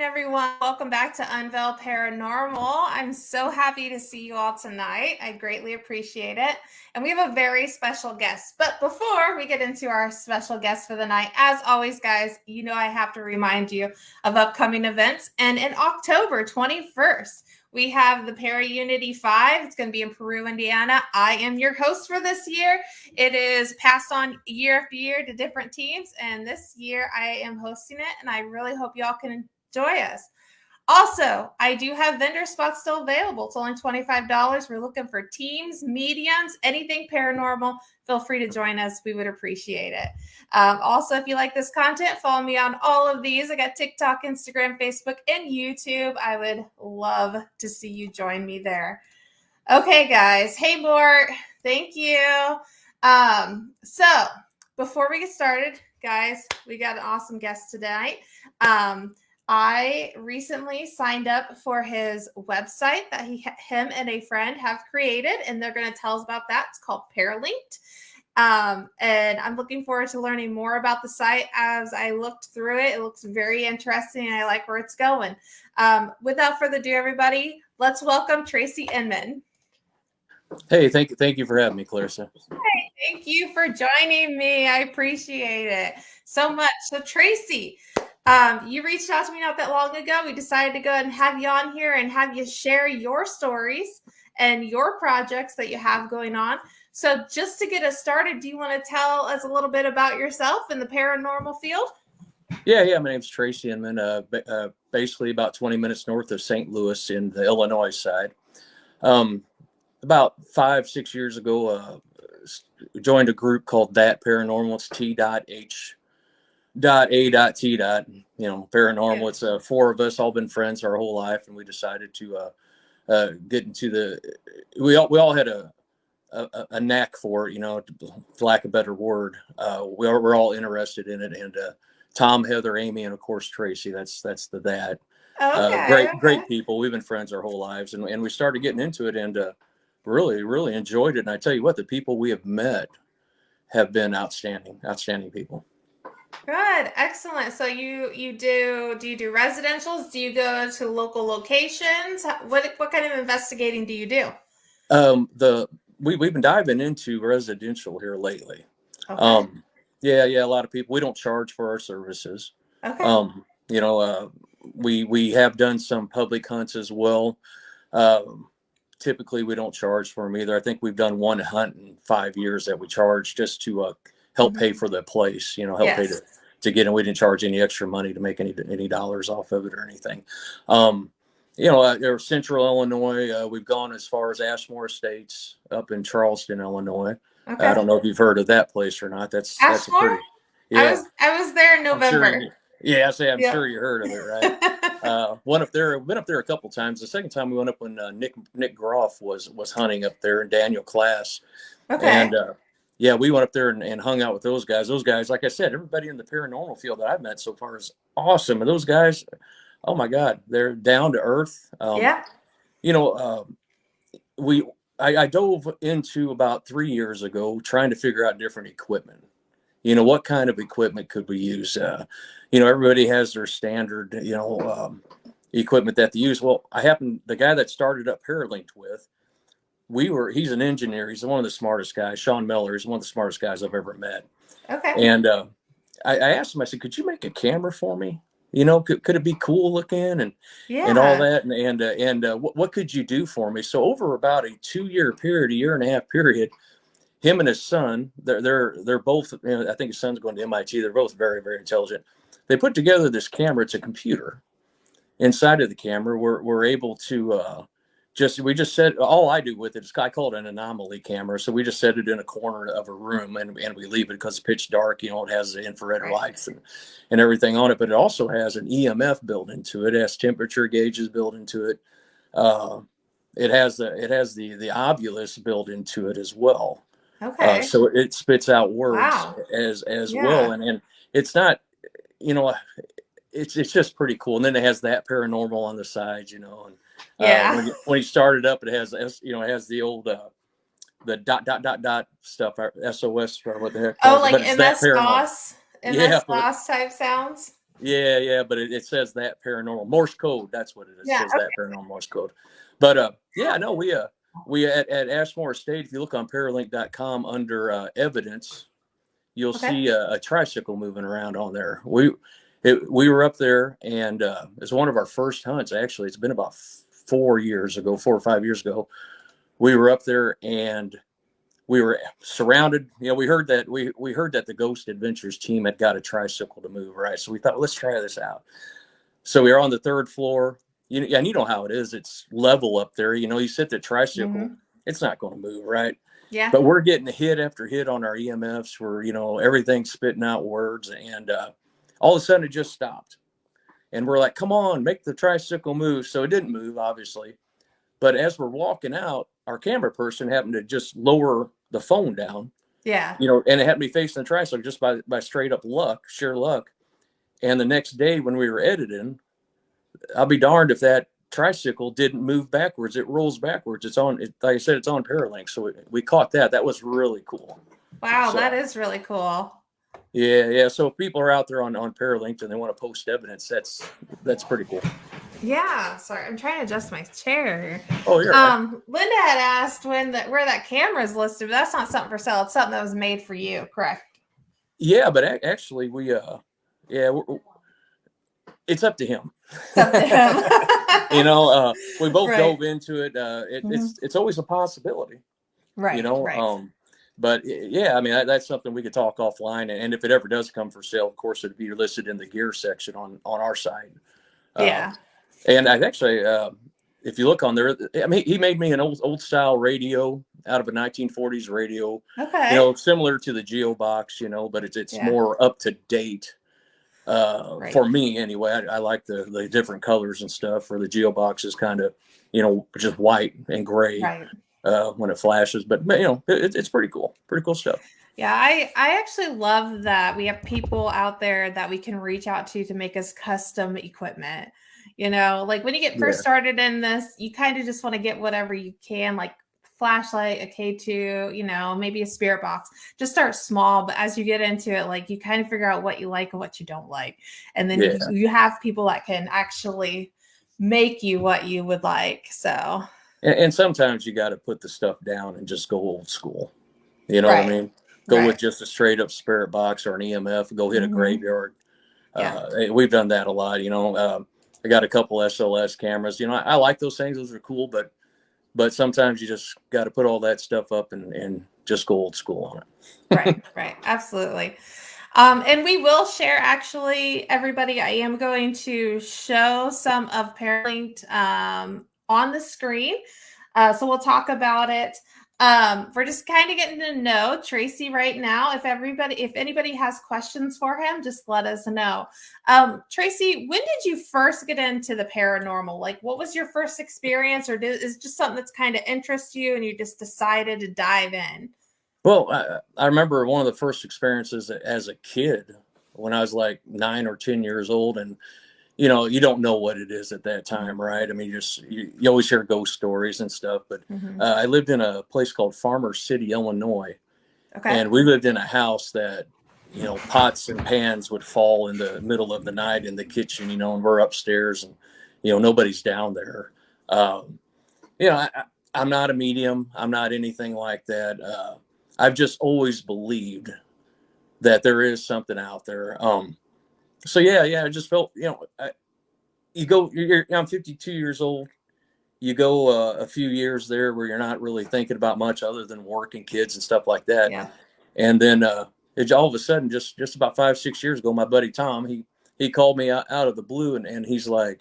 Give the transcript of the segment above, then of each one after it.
everyone. Welcome back to Unveil Paranormal. I'm so happy to see you all tonight. I greatly appreciate it. And we have a very special guest. But before we get into our special guest for the night, as always, guys, you know I have to remind you of upcoming events. And in October 21st, we have the Para Unity 5. It's going to be in Peru, Indiana. I am your host for this year. It is passed on year after year to different teams. And this year I am hosting it. And I really hope y'all can enjoy us. Also, I do have vendor spots still available. It's only $25. We're looking for teams, mediums, anything paranormal. Feel free to join us. We would appreciate it. Also, if you like this content, follow me on all of these. I got TikTok, Instagram, Facebook, and YouTube. I would love to see you join me there. Okay, guys. Hey, Mort. Thank you. So before we get started, guys, we got an awesome guest tonight. I recently signed up for his website that him and a friend have created, and they're going to tell us about that. It's called Paralinked. And I'm looking forward to learning more about the site as I looked through it. It looks very interesting, and I like where it's going. Without further ado, everybody, let's welcome Tracy Inman. Hey, thank you for having me, Clarissa. Hey, thank you for joining me. I appreciate it so much. So, Tracy, you reached out to me not that long ago. We decided to go ahead and have you on here and have you share your stories and your projects that you have going on. So just to get us started, do you want to tell us a little bit about yourself in the paranormal field? Yeah. My name's Tracy Inman. Basically about 20 minutes north of St. Louis in the Illinois side. About 5-6 years ago, joined a group called That Paranormal. It's T.H. A.T. Paranormal. Yeah. It's 4 of us, all been friends our whole life, and we decided to get into we all had a knack for it, for lack of a better word. We're all interested in it, and Tom, Heather, Amy, and of course Tracy. That's the That. Okay, great people. We've been friends our whole lives, and we started getting into it, and really enjoyed it. And I tell you what, the people we have met have been outstanding people. Good. Excellent. So do you do residentials? Do you go to local locations? What kind of investigating do you do? We've been diving into residential here lately. Okay. Yeah, a lot of people. We don't charge for our services. Okay. We have done some public hunts as well. Typically we don't charge for them either. I think we've done one hunt in 5 years that we charged just to help pay for the place, pay to get in. We didn't charge any extra money to make any dollars off of it or anything. Central Illinois, we've gone as far as Ashmore Estates up in Charleston, Illinois. Okay. I don't know if you've heard of that place or not. That's Ashmore? That's a pretty, yeah. I was there in November. I'm sure you heard of it, right? Been up there a couple times. The second time we went up when Nick Groff was hunting up there, and Daniel Class. Okay. And we went up there and hung out with those guys. Those guys, like I said, everybody in the paranormal field that I've met so far is awesome. And those guys, oh my God, they're down to earth. I dove into about 3 years ago trying to figure out different equipment. What kind of equipment could we use? Everybody has their standard, equipment that they use. Well, the guy that started up Paralinked with, he's an engineer. He's one of the smartest guys. Sean Miller is one of the smartest guys I've ever met. Okay. And I asked him, I said, could you make a camera for me? Could it be cool looking and all that? And what could you do for me? So over about a 2-year period, a year and a half period, him and his son, they're both, I think his son's going to MIT. They're both very, very intelligent. They put together this camera. It's a computer. Inside of the camera, we're able to we just set, all I do with it is, I call it an anomaly camera. So we just set it in a corner of a room and we leave it because it's pitch dark. It has the infrared lights and everything on it, but it also has an EMF built into it. It has temperature gauges built into it. It has the Ovilus built into it as well. Okay. So it spits out words as well. And it's not, it's just pretty cool. And then it has That Paranormal on the side, when you start it up, it has the old the dot stuff, SOS or what the heck. Oh, like MS DOS type sounds. Yeah, but it says that paranormal Morse code. That's what it is. It Yeah. says that paranormal Morse code. But yeah, no, we at Ashmore Estate. If you look on Paralink.com under evidence, you'll Okay. see a tricycle moving around on there. We were up there, and it's one of our first hunts. Actually, it's been about 4 years ago, 4 or 5 years ago. We were up there, and we were surrounded. We heard that the Ghost Adventures team had got a tricycle to move, right? So we thought, let's try this out. So we were on the third floor. And you know how it is. It's level up there. You sit the tricycle, it's not going to move, right? Yeah. But we're getting hit after hit on our EMFs where, everything's spitting out words. And all of a sudden it just stopped. And we're like, come on, make the tricycle move. So it didn't move, obviously. But as we're walking out, our camera person happened to just lower the phone down. Yeah. And it had me facing the tricycle just by straight up luck, sheer luck. And the next day when we were editing, I'll be darned if that tricycle didn't move backwards. It rolls backwards. Like I said, it's on Paralink. So we caught that. That was really cool. Wow, So, that is really cool. Yeah. So if people are out there on Paralink and they want to post evidence, that's pretty cool. Yeah, sorry, I'm trying to adjust my chair. Oh, you're right. Linda had asked where that camera is listed, but that's not something for sale. It's something that was made for you, correct? Yeah, but actually, it's up to him. It's up to him. We both Right. dove into it. It's always a possibility, right? Right. But yeah, I mean that's something we could talk offline. And if it ever does come for sale, of course, it'd be listed in the gear section on our site. Yeah. And I actually, if you look on there, I mean, he made me an old style radio out of a 1940s radio. Okay. Similar to the Geobox, but it's more up to date. Right. For me anyway. I like the different colors and stuff. Where the Geobox is kind of, just white and gray. Right. When it flashes, but it's pretty cool stuff. Yeah, I actually love that we have people out there that we can reach out to make us custom equipment. Like when you get first started in this, you kind of just want to get whatever you can, like flashlight, a K2, maybe a spirit box. Just start small, but as you get into it, like you kind of figure out what you like and what you don't like, and then you have people that can actually make you what you would like. So, and sometimes you got to put the stuff down and just go old school. You know what I mean? Go with just a straight up spirit box or an EMF. Go hit a graveyard. We've done that a lot. I got a couple SLS cameras. I like those things. Those are cool, but sometimes you just got to put all that stuff up and just go old school on it. Right. Absolutely. And we will share, actually, everybody, I am going to show some of Paralinked on the screen. So we'll talk about it. We're just kind of getting to know Tracy right now. If anybody has questions for him, just let us know. Tracy, when did you first get into the paranormal? Like, what was your first experience, or is it just something that's kind of interests you and you just decided to dive in? Well, I remember one of the first experiences as a kid when I was like 9 or 10 years old, and you don't know what it is at that time, right? I mean, you always hear ghost stories and stuff, but I lived in a place called Farmer City, Illinois. Okay. And we lived in a house that, pots and pans would fall in the middle of the night in the kitchen, and we're upstairs and, nobody's down there. I'm not a medium. I'm not anything like that. I've just always believed that there is something out there. So yeah, I just felt, I'm 52 years old. You go a few years there where you're not really thinking about much other than work and kids and stuff like that. Yeah. And then all of a sudden, just about 5-6 years ago, my buddy Tom, he called me out of the blue and he's like,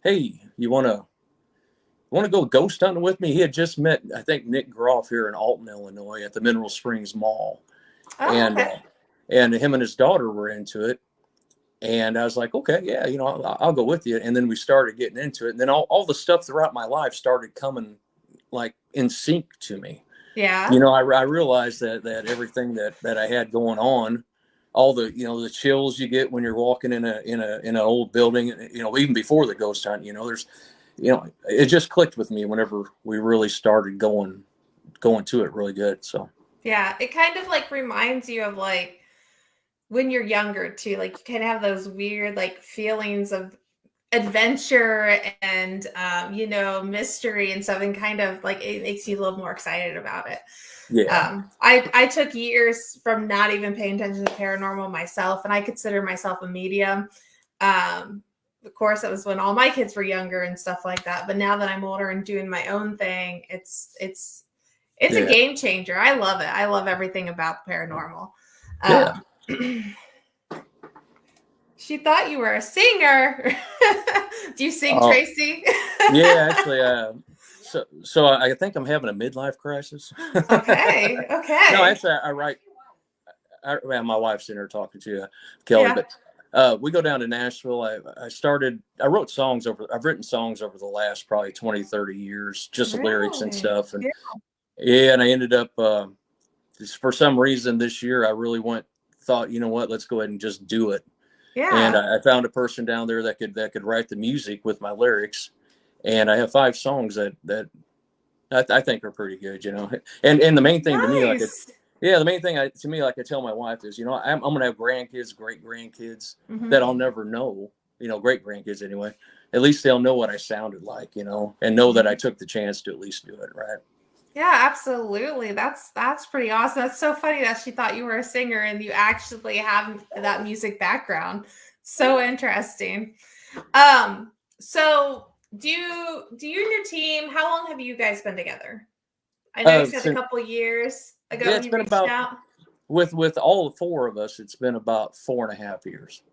"Hey, you want to go ghost hunting with me?" He had just met, I think, Nick Groff here in Alton, Illinois, at the Mineral Springs Mall. Oh, and him and his daughter were into it. And I was like, okay, yeah, I'll go with you. And then we started getting into it. And then all the stuff throughout my life started coming like in sync to me. Yeah. I realized that everything that I had going on, all the, the chills you get when you're walking in an old building, even before the ghost hunt, there's, it just clicked with me whenever we really started going to it really good. So. Yeah. It kind of like reminds you of like when you're younger too, like you kind of have those weird like feelings of adventure and mystery and stuff, and kind of like it makes you a little more excited about it. Yeah. I took years from not even paying attention to paranormal myself, and I consider myself a medium. Of course, it was when all my kids were younger and stuff like that. But now that I'm older and doing my own thing, it's a Yeah. game changer. I love it. I love everything about the paranormal. Yeah. Um, she thought you were a singer. Do you sing, Oh, Tracy? yeah. Actually, so I think I'm having a midlife crisis. Okay. No, Okay. actually, I write. Well, my wife's in there talking to you, Kelly, Yeah. but we go down to Nashville. I wrote songs I've written songs over the last probably 20, 30 years, just lyrics and Really? stuff. And Yeah. yeah, and I ended up, just for some reason this year, I really thought, you know what, let's go ahead and just do it. And Yeah. I found a person down there that could write the music with my lyrics. And I have 5 songs that I think are pretty good, you know. And the main thing to me, Nice. the main thing to me, like I tell my wife is, you know, I'm gonna have grandkids, great grandkids Hmm. that I'll never know, you know, great grandkids anyway. At least they'll know what I sounded like, you know, and know that I took the chance to at least do it, right? Yeah, absolutely. That's pretty awesome. That's so funny that she thought you were a singer and you actually have that music background. So interesting. So do you and your team, how long have you guys been together? I know you said a Since couple years Yeah, ago it's you been reached about out. with all 4 of us, it's been about 4.5 years.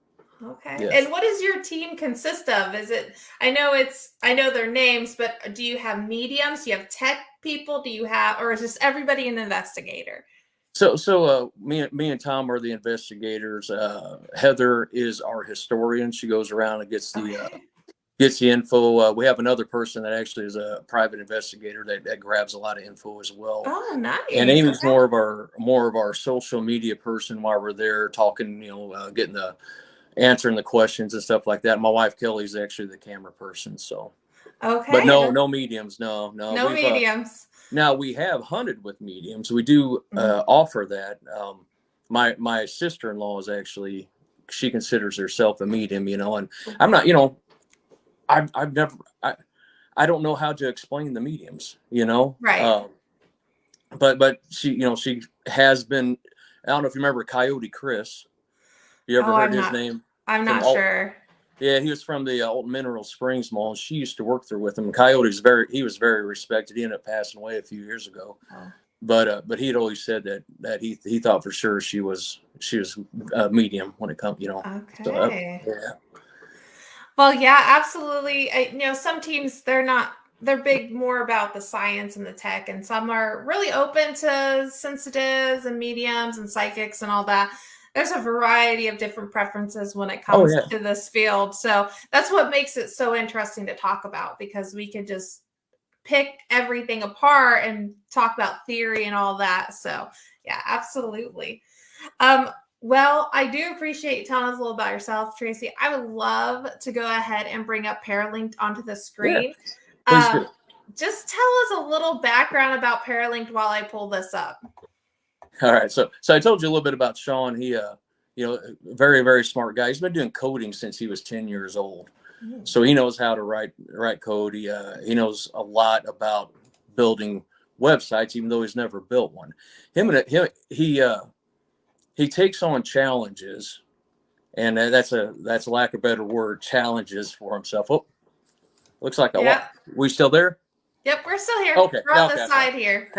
Okay. And Yes. what does your team consist of? Is it, I know their names, but do you have mediums? Do you have tech people? Do you have, or is just everybody an investigator? So me and Tom are the investigators. Heather is our historian. She goes around and Okay. gets the info. We have another person that actually is a private investigator that grabs a lot of info as well. Oh, And nice. Amy's Okay. more of our social media person while we're there talking, you know, getting the answering the questions and stuff like that. My wife Kelly's actually the camera person. So, but Okay. no mediums. No. No mediums. Now we have hunted with mediums. We do Mhm. offer that. My sister in law is actually, she considers herself a medium, you know, and I'm Okay. not, you know, I've never I don't know how to explain the mediums, you know. Right. But she, you know, she has been. I don't know if you remember Coyote Chris. You ever Oh, heard his name I'm from not Alton? sure. Yeah, he was from the Alton Mineral Springs Mall. She used to work there with him. He was very respected. He ended up passing away a few years ago. Oh. But he had always said that he thought for sure she was medium when it comes, you know. So Okay. yeah. Well, yeah, absolutely. Some teams they're big more about the science and the tech, and some are really open to sensitives and mediums and psychics and all that. There's a variety of different preferences when it Oh comes yeah. to this field. So that's what makes it so interesting to talk about, because we could just pick everything apart and talk about theory and all that. So yeah, absolutely. Um, well, I do appreciate you telling us a little about yourself, Tracy. I would love to go ahead and bring up Paralinked onto the Yeah. screen. Please do. Um, just tell us a little background about Paralinked while I pull this up. All right. So I told you a little bit about Sean. He you know, very very smart guy. He's been doing coding since he was 10 years old. Mm. So he knows how to write code. He knows a lot about building websites, even though he's never built one. Him he takes on challenges, and that's a lack of better word, challenges for himself. Oh, looks like a Yep. lot. We still there? Yep. We're still here. Okay. We're on Okay. this Okay. side here.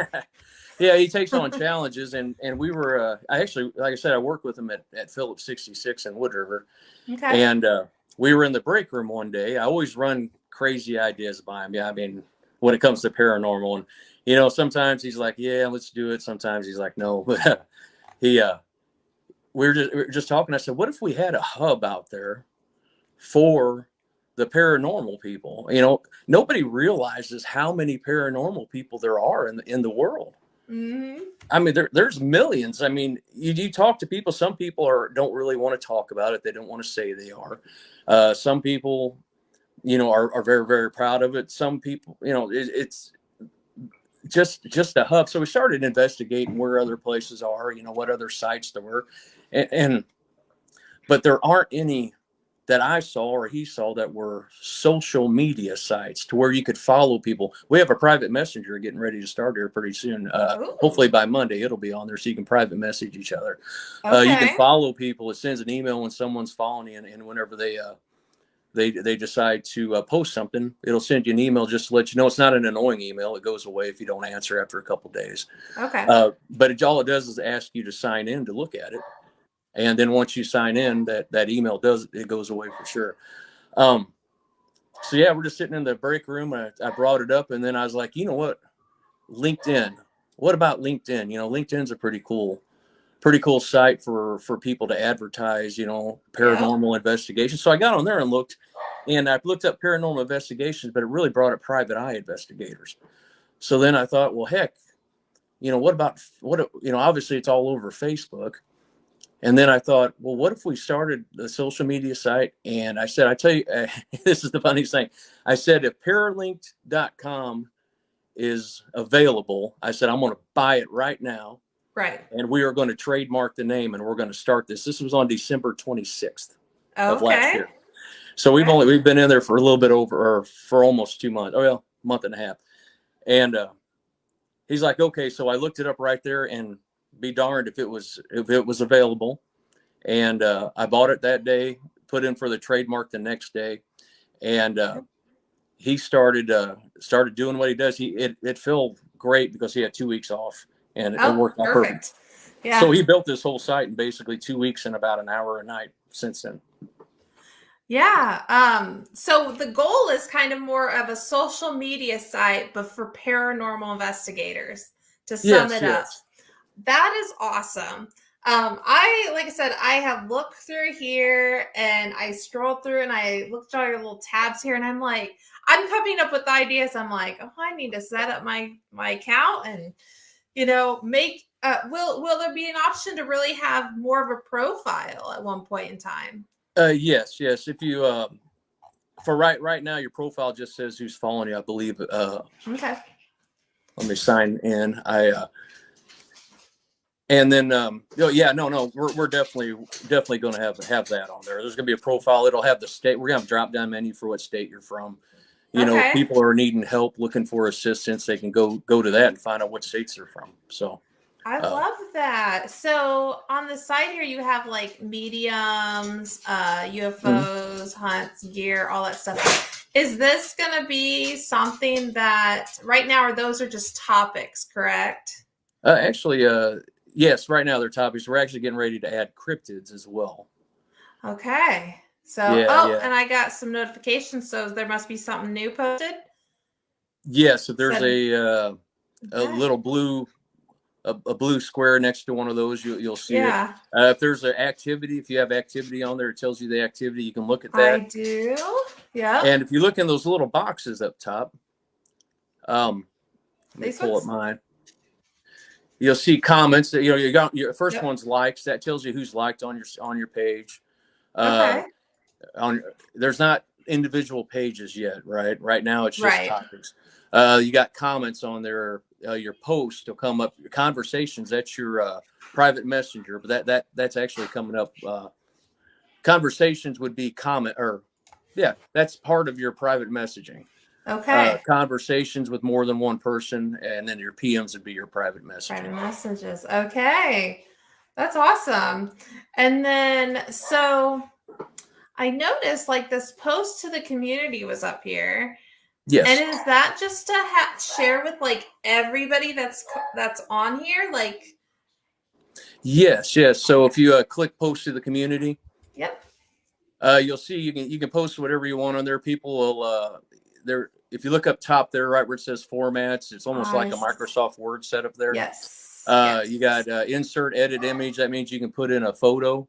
Yeah, he takes on challenges, and we were. I actually, like I said, I worked with him at Phillips 66 in Wood River, Okay. and we were in the break room one day. I always run crazy ideas by him. Yeah, I mean, when it comes to paranormal, and you know, sometimes he's like, "Yeah, let's do it." Sometimes he's like, "No." But he, we were just talking. I said, "What if we had a hub out there for the paranormal people? You know, nobody realizes how many paranormal people there are in the world." Mm-hmm. I mean, there's millions. I mean, you talk to people. Some people don't really want to talk about it. They don't want to say they are. Some people, you know, are very very proud of it. Some people, you know, it's just a hub. So we started investigating where other places are. You know, what other sites there were, and but there aren't any that I saw or he saw that were social media sites to where you could follow people. We have a private messenger getting ready to start here pretty soon. Ooh. Hopefully by Monday it'll be on there, so you can private message each other. You can Okay. follow people. It sends an email when someone's following you, and whenever they decide to post something, it'll send you an email just to let you know. It's not an annoying email. It goes away if you don't answer after a couple of days. Okay. But all it does is ask you to sign in to look at it. And then once you sign in, that email goes away for sure. So yeah, we're just sitting in the break room. I brought it up, and then I was like, you know what, LinkedIn. What about LinkedIn? LinkedIn's a pretty cool site for people to advertise. Yep. Paranormal investigations. So I got on there and looked, and I looked up paranormal investigations, but it really brought up private eye investigators. So then I thought, well, heck, what about obviously it's all over Facebook. And then I thought, well, what if we started the social media site? And I said, I tell you, this is the funniest thing. I said, if paralinked.com is available, I said, I'm going to buy it right now. Right. And we are going to trademark the name, and we're going to start this. This was on December 26th of last Okay. year. So we've been in there for a little bit over, or for almost 2 months. Oh, well, month and a half. And he's like, okay. So I looked it up right there, and be darned if it was available. And I bought it that day, put in for the trademark the next day, and he started doing what he does. It felt great because he had 2 weeks off, and it worked out perfect. Perfect. Yeah. So he built this whole site in basically 2 weeks and about an hour a night since then. Yeah. So the goal is kind of more of a social media site, but for paranormal investigators, to sum it up. That is awesome. Like I said, I have looked through here and I scrolled through and I looked at all your little tabs here, and I'm like, I'm coming up with ideas. I'm like, oh, I need to set up my account and make will there be an option to really have more of a profile at one point in time? Yes. If you for right now, your profile just says who's following you, I believe. Okay. Let me sign in. And then, we're definitely going to have that on there. There's going to be a profile. It'll have the state. We're going to have a drop down menu for what state you're from. Okay. People are needing help, looking for assistance. They can go to that and find out what states they're from. So I love that. So on the side here, you have like mediums, UFOs, hunts, gear, all that stuff. Is this going to be something that right now, or those are just topics, correct? Actually, yes, right now they're topics. We're actually getting ready to add cryptids as well. Okay. So, and I got some notifications. So there must be something new posted. Yes, if there's a little blue square next to one of those, you'll see it. If there's an activity, if you have activity on there, it tells you the activity. You can look at that. I do. Yeah. And if you look in those little boxes up top, let me pull up mine. You'll see comments that you got. Your first one's likes. That tells you who's liked on your page. Okay. There's not individual pages yet, right? Right now it's just topics. You got comments on there. Your post will come up. Conversations, that's your private messenger, but that's actually coming up. Conversations would be that's part of your private messaging. Okay. Conversations with more than one person, and then your PMs would be your private messaging. Private messages. Okay. That's awesome. And then, so I noticed like this post to the community was up here. Yes. And is that just to share with like everybody that's on here? Like, yes. So if you click post to the community, yep. You'll see you can post whatever you want on there. People will if you look up top there, right where it says formats, it's almost like a Microsoft Word setup there. Yes. You got insert edit image. That means you can put in a photo.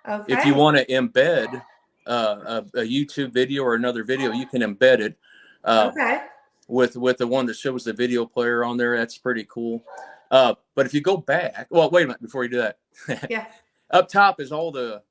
Okay. If you want to embed a YouTube video or another video, you can embed it. Okay. With the one that shows the video player on there, that's pretty cool. But if you go back, well, wait a minute before you do that. Yeah. Up top is all the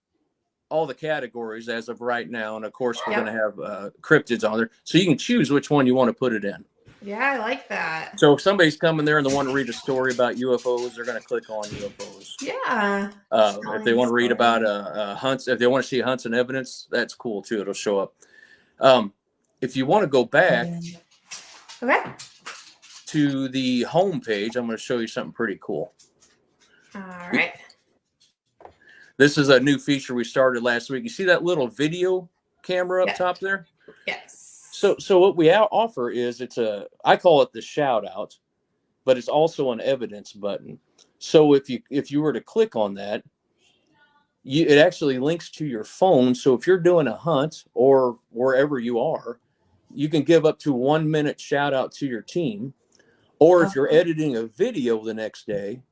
categories as of right now, and of course we're going to have cryptids on there, so you can choose which one you want to put it in. Yeah, I like that. So if somebody's coming there and they want to read a story about UFOs, they're going to click on UFOs. Yeah. If they Telling want to read about story. hunts, if they want to see hunts and evidence, that's cool too. It'll show up. Um, if you want to go back Okay. to the home page, I'm going to show you something pretty cool. All right. This is a new feature we started last week. You see that little video camera up Yeah. top there? Yes. So what we offer is I call it the shout out, but it's also an evidence button. So if you were to click on that, it actually links to your phone. So if you're doing a hunt or wherever you are, you can give up to 1 minute shout out to your team. Or if you're Okay. editing a video the next day,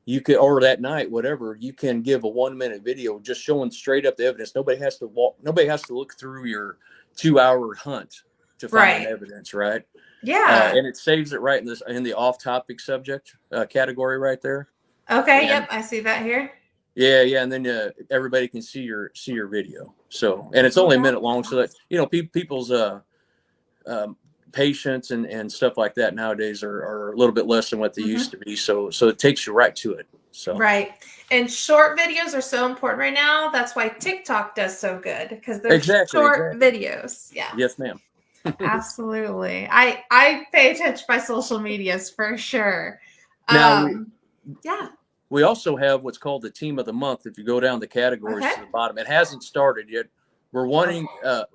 you could, or that night, whatever, you can give a 1 minute video just showing straight up the evidence. Nobody has to look through your 2 hour hunt to find Right. evidence, right? Yeah. And it saves it right in the off topic subject category right there. Okay. And Yep. I see that here. yeah, and then everybody can see your video. So, and it's Oh, only a that minute long, so that people's um, patience and stuff like that nowadays are a little bit less than what they used to be. So it takes you right to it. So right. And short videos are so important right now. That's why TikTok does so good because they're exactly. short videos. Yeah. Yes, ma'am. Absolutely. I pay attention to my social medias for sure. Now Yeah. we also have what's called the team of the month. If you go down the categories Okay. to the bottom, it hasn't started yet. We're wanting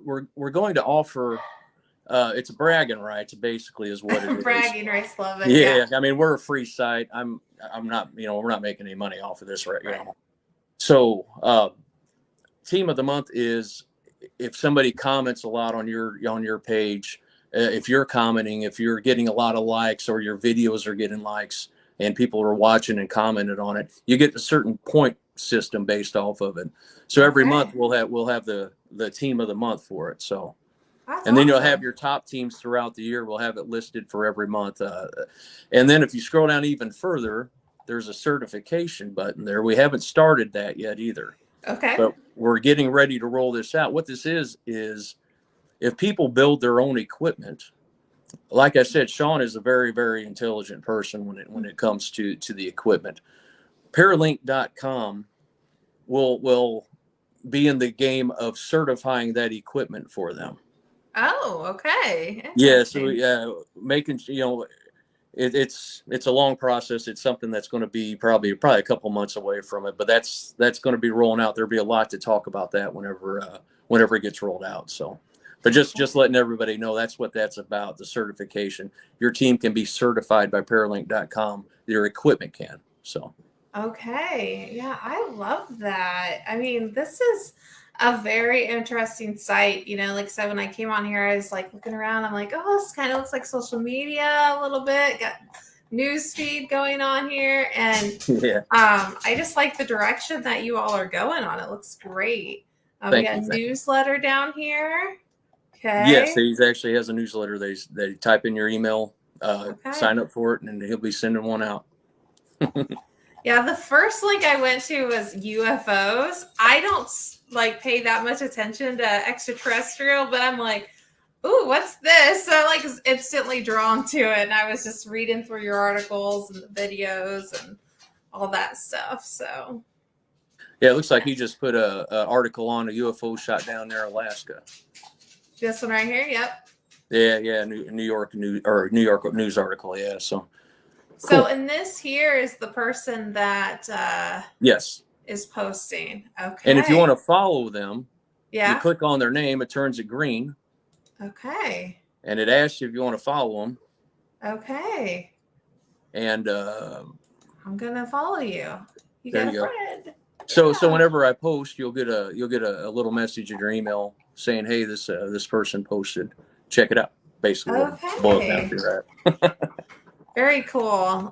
we're going to offer it's bragging rights basically is what it is. Bragging rights, love it. Yeah, I mean we're a free site. I'm not, we're not making any money off of this, right? So team of the month is if somebody comments a lot on your page, if you're commenting, if you're getting a lot of likes or your videos are getting likes and people are watching and commented on it, you get a certain point system based off of it. So every month we'll have the team of the month for it. So That's and then you'll awesome. have your top teams throughout the year. We'll have it listed for every month. And then if you scroll down even further, there's a certification button there. We haven't started that yet either. Okay. But we're getting ready to roll this out. What this is if people build their own equipment, like I said, Sean is a very, very intelligent person when it comes to the equipment. Paralink.com will be in the game of certifying that equipment for them. Oh, okay. Yeah, so making it's a long process. It's something that's going to be probably a couple months away from it, but that's going to be rolling out. There'll be a lot to talk about that whenever it gets rolled out. So, but just letting everybody know that's what that's about, the certification. Your team can be certified by Paralink.com. Your equipment can. So. Okay. Yeah, I love that. I mean, this is a very interesting site. Like I said, when I came on here, I was like looking around. I'm like, oh, this kind of looks like social media a little bit. Got news feed going on here. And Yeah. I just like the direction that you all are going on. It looks great. We got a newsletter down here. Okay. Yes, he actually has a newsletter. They type in your email, sign up for it, and he'll be sending one out. Yeah, the first link I went to was UFOs. I don't pay that much attention to extraterrestrial, but I'm like, ooh, what's this? So I was instantly drawn to it, and I was just reading through your articles and the videos and all that stuff. So yeah, it looks like he just put a article on a UFO shot down there in Alaska. This one right here, yep. Yeah, New York news article. Yeah, so. Cool. So, and this here is the person that yes is posting. Okay. And if you want to follow them, you click on their name. It turns it green. Okay. And it asks you if you want to follow them. Okay. And I'm gonna follow you. You there got you a go. friend. So whenever I post, you'll get a little message in your email saying, "Hey, this person posted. Check it out." Basically, what it boils down to, right? Very cool.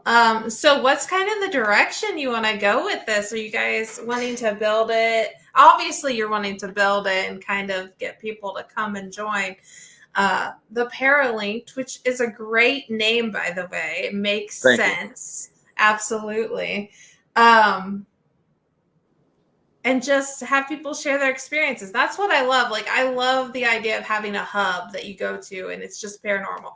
So what's kind of the direction you want to go with this? Are you guys wanting to build it? Obviously, you're wanting to build it and kind of get people to come and join. The Paralinked, which is a great name, by the way. It makes sense. Absolutely. And just have people share their experiences. That's what I love. I love the idea of having a hub that you go to and it's just paranormal.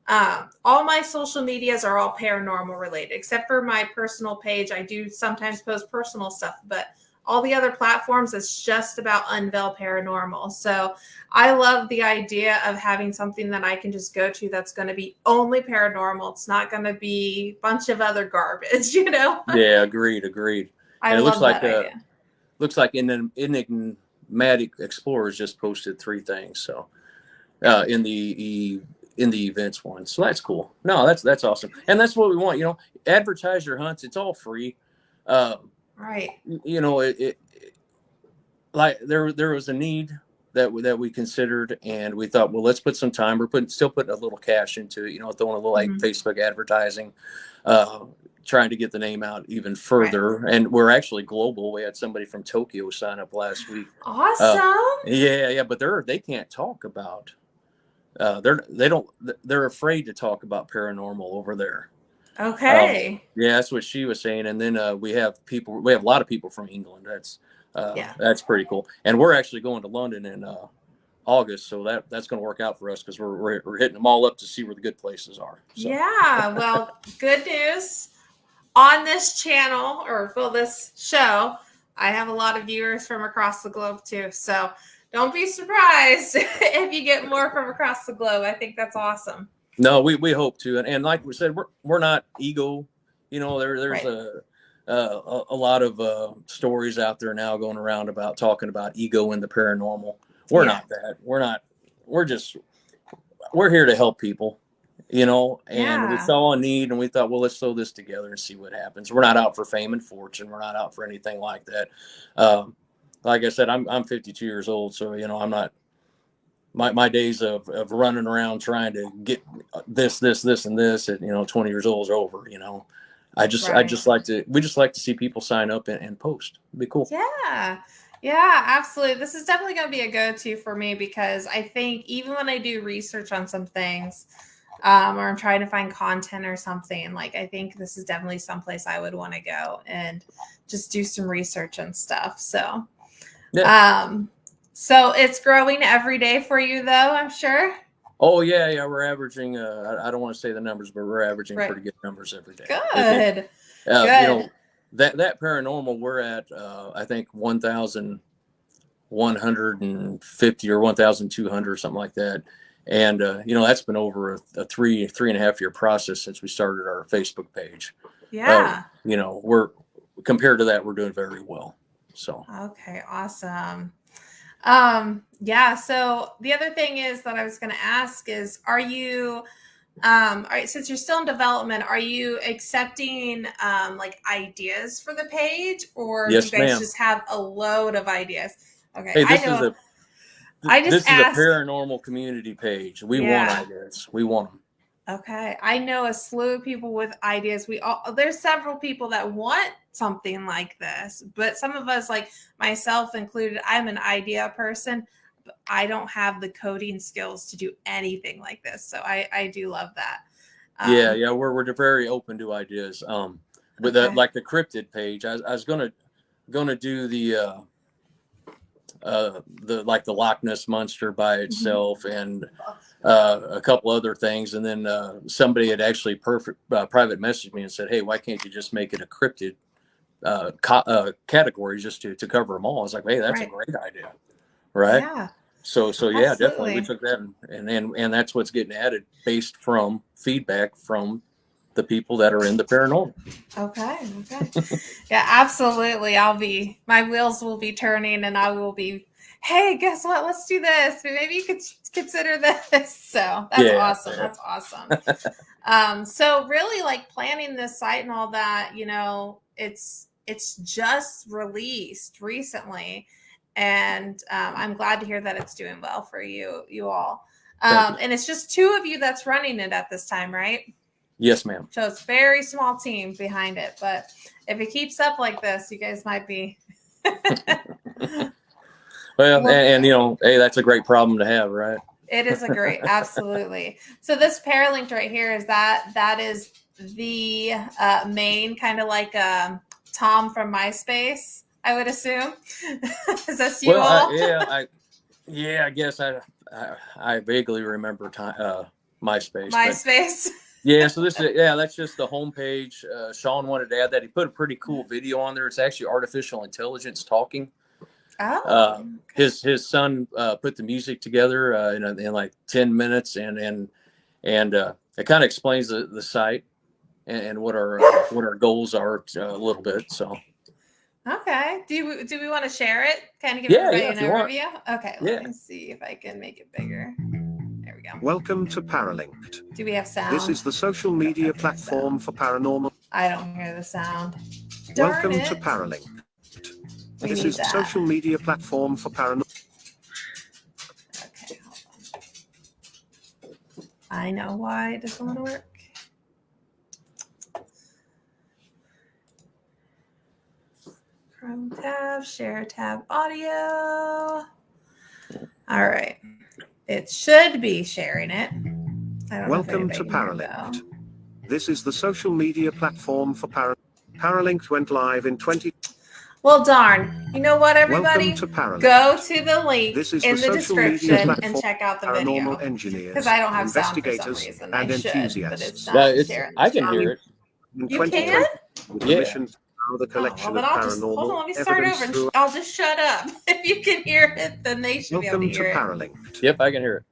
All my social medias are all paranormal related, except for my personal page. I do sometimes post personal stuff, but all the other platforms, it's just about Unveil Paranormal. So I love the idea of having something that I can just go to that's going to be only paranormal. It's not going to be a bunch of other garbage, you know? Yeah, agreed, agreed. I And it love that idea. looks like Enigmatic Explorers just posted 3 things. So in the events one. So that's cool. No, that's awesome. And that's what we want, advertise your hunts. It's all free. Uh, Right. it like there was a need that we considered, and we thought, well, let's put some time. We're still putting a little cash into it, throwing a little like Mhm. Facebook advertising, trying to get the name out even Right. further. And we're actually global. We had somebody from Tokyo sign up last week. Awesome. Yeah, but they can't talk about they're afraid to talk about paranormal over there. Okay. Yeah, that's what she was saying. And then we have a lot of people from England. Yeah. That's pretty cool. And we're actually going to London in August, so that's going to work out for us because we're hitting them all up to see where the good places are. So Yeah. Well, good news on this channel or for this show. I have a lot of viewers from across the globe too. So don't be surprised if you get more from across the globe. I think that's awesome. no, we hope to, and like we said, we're not ego. There's Right. a lot of stories out there now going around about talking about ego and the paranormal. We're Yeah. not that. We're not. We're just we're here to help people, and we Yeah. saw a need and we thought, well, let's throw this together and see what happens. We're not out for fame and fortune. We're not out for anything like that. Like I said, I'm 52 years old, so I'm not. My days of running around trying to get this and this at 20 years old is over. I Right. just like to we just like to see people sign up and post. It'd be cool. Yeah. Yeah, absolutely. This is definitely going to be a go-to for me because I think even when I do research on some things, or I'm trying to find content or something, like I think this is definitely someplace I would want to go and just do some research and stuff. Yeah. Um, so it's growing every day for you, though, I'm sure. Oh yeah. We're averaging. I don't want to say the numbers, but we're averaging Right. pretty good numbers every day. Good. Uh, you Good. know, that paranormal, we're at I think 1,150 or 1,200 or something like that. And that's been over a 3.5 year process since we started our Facebook page. Yeah. We're compared to that, we're doing very well. So Okay, awesome. Yeah, so the other thing is that I was going to ask is, are you all right, since you're still in development, are you accepting like ideas for the page, or do you yes, guys ma'am. just have a load of ideas? Okay, Hey, I know. I just this is a ask. paranormal community page. We want Yeah. ideas. We want them. Okay. I know a slew of people with ideas. There's several people that want something like this, but some of us, like myself included, I'm an idea person. But I don't have the coding skills to do anything like this. So I do love that. Yeah, Um, yeah, we're very open to ideas. With okay. the cryptid page, I was gonna do the like the Loch Ness monster by Mhm. itself and a couple other things, and then somebody had actually private messaged me and said, "Hey, why can't you just make it a cryptid category just to cover them all?" I was like, "Hey, that's a Right. great idea, right?" Yeah, So yeah, definitely we absolutely. took that and that's what's getting added based from feedback from the people that are in the paranormal. Okay. Okay. Yeah, absolutely. My wheels will be turning and I will be, hey, guess what? Let's do this. Maybe you could consider this. So that's Yeah, awesome. That's awesome. So really like planning this site and all that, it's just released recently. And I'm glad to hear that it's doing well for you all. thank you. And it's just two of you that's running it at this time, right? Yes, ma'am. So it's very small team behind it. But if it keeps up like this, you guys might be. Well, Well, hey, that's a great problem to have, right? it is a great, absolutely. So this Paralinked right here that is the main kind of like Tom from MySpace, I would assume. Is this you Well, all? I guess I vaguely remember time. MySpace. But MySpace. yeah, so that's just the homepage. Sean wanted to add that. He put a pretty cool video on there. It's actually artificial intelligence talking. Oh, His son put the music together in like 10 minutes, and it kind of explains the site and what our goals are a little bit. So okay. Do we want to share it? Kind of give yeah, everybody if an you want. overview? Okay, Yeah. let me see if I can make it bigger. There we go. Welcome to Paralinked. Do we have sound? This is the social media platform for paranormal. I don't hear the sound. Darn Welcome it. to Paralinked. We This need is the that. social media platform for paranormal. Okay, hold on. I know why it doesn't want to work. Chrome tab, share tab, audio. All right. It should be sharing it. I don't Welcome know if to anybody can hear, Paralinked. though. This is the social media platform for Paralinked went live in 20. Well, darn. You know what, everybody? Welcome to Paralinked. Go to the link This is in the social media description platform and check out the paranormal video. engineers, Because I don't have sound for some investigators, reason. and I should, but enthusiasts. it's Yeah, not sharing. I can hear it. In You 2020, can? with Yeah. permission to allow the collection well, then of I'll just hold on. paranormal Let me start evidence over. through. I'll just shut up. If you can hear it, then they should Welcome be able to to hear it. Paralinked. Yep, I can hear it.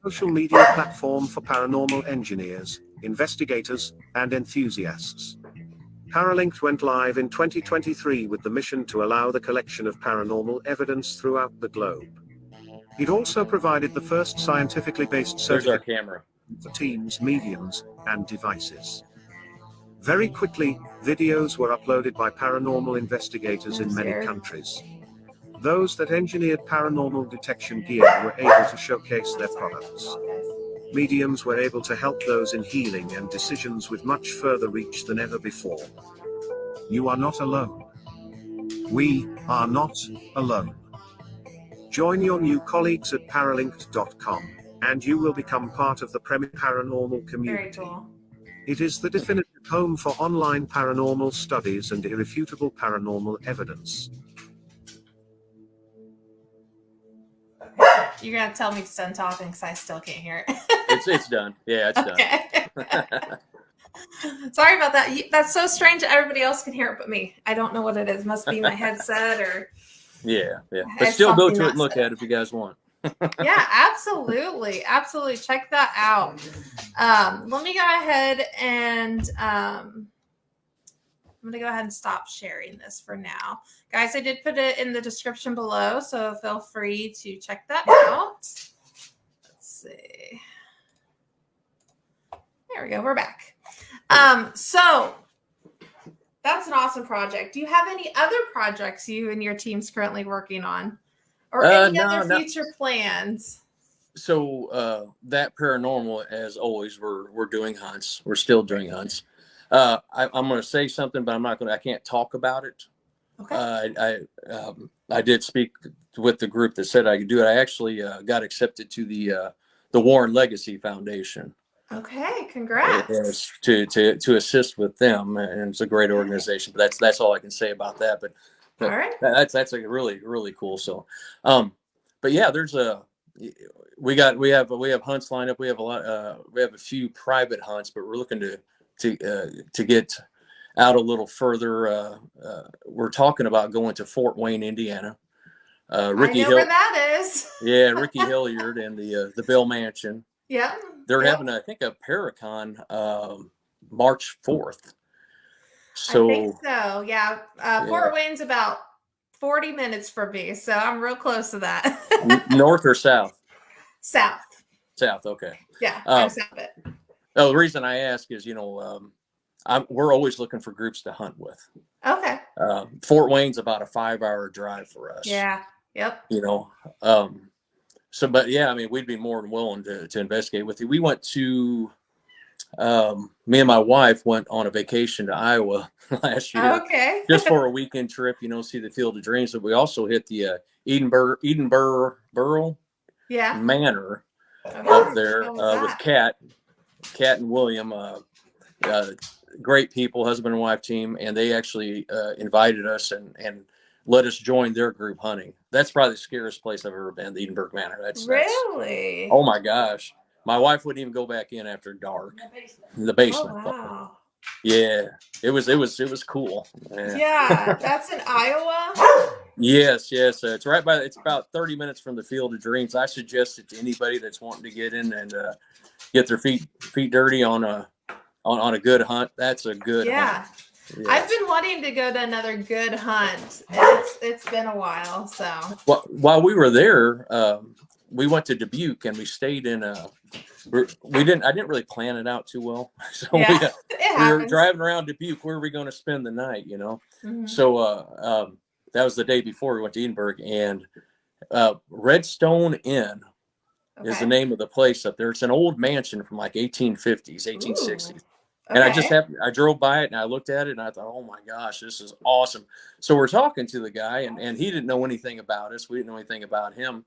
Social media platform for paranormal engineers, investigators, and enthusiasts. Paralinked went live in 2023 with the mission to allow the collection of paranormal evidence throughout the globe. It also provided the first scientifically based There's our certificate camera. for teams, mediums, and devices. Very quickly, videos were uploaded by paranormal investigators in many countries. Those that engineered paranormal detection gear were able to showcase their products. Mediums were able to help those in healing and decisions with much further reach than ever before. You are not alone. We are not alone. Join your new colleagues at paralinked.com, and you will become part of the premier paranormal Very community. cool. It is the definitive home for online paranormal studies and irrefutable paranormal evidence. You're going to tell me to stop talking because I still can't hear it. It's done. Yeah, it's Okay. done. Sorry about that. That's so strange that everybody else can hear it but me. I don't know what it is. Must be my headset or... Yeah. But It's still go something to it and not look set at it if you guys want. Yeah, absolutely. Absolutely. Check that out. Let me go ahead and I'm going to go ahead and stop sharing this for now. Guys, I did put it in the description below, so feel free to check that out. Let's see. There we go. We're back. So that's an awesome project. Do you have any other projects you and your team's currently working on? Or any other future plans? So that paranormal, as always, we're doing hunts. We're still doing hunts. I'm going to say something, but I can't talk about it. Okay. I did speak with the group that said I could do it. I actually got accepted to the Warren Legacy Foundation. Okay, congrats. To assist with them, and it's a great organization. But that's all I can say about that. But All right. that's a really cool. So, but yeah, we have hunts lined up. We have a few private hunts, but we're looking to get out a little further. We're talking about going to Fort Wayne, Indiana. Ricky I know where that is. Yeah, Ricky Hilliard and the Bill Mansion. Yeah. They're having, I think, a Paracon March 4th. So I think so. Yeah. Fort Wayne's about 40 minutes from me, so I'm real close to that. North or south? South. South. Okay. Yeah, I'm south of it. Oh, the reason I ask is, we're always looking for groups to hunt with. Okay. Fort Wayne's about a 5-hour drive for us. Yeah. Yep. So, but yeah, I mean, we'd be more than willing to investigate with you. We went to, me and my wife went on a vacation to Iowa last year. Okay. Just for a weekend trip, see the Field of Dreams. But we also hit the Edinburgh Manor up there with Kat and William, great people, husband and wife team, and they actually invited us and let us join their group hunting. That's probably the scariest place I've ever been, the Edinburgh Manor. That's really? oh my gosh. my wife wouldn't even go back in after dark. The Oh, basement. wow. Yeah, it was cool. Yeah. Yeah, that's in Iowa. Yes, yes. It's right by. It's about 30 minutes from the Field of Dreams. I suggest it to anybody that's wanting to get in and get their feet dirty on a good hunt. That's a good hunt. Yeah. Yeah. I've been wanting to go to another good hunt, and it's been a while. So Well, while we were there, we went to Dubuque and we stayed in a. I didn't really plan it out too well, so yeah, it we were happens. driving around Dubuque. Where are we going to spend the night? You know, Mhm. so that was the day before we went to Edinburgh, and Redstone Inn is the Okay. name of the place up there. It's an old mansion from like 1850s, Ooh. 1860s. And I drove by it and I looked at it and I thought, oh my gosh, this is awesome. So we're talking to the guy and he didn't know anything about us. We didn't know anything about him.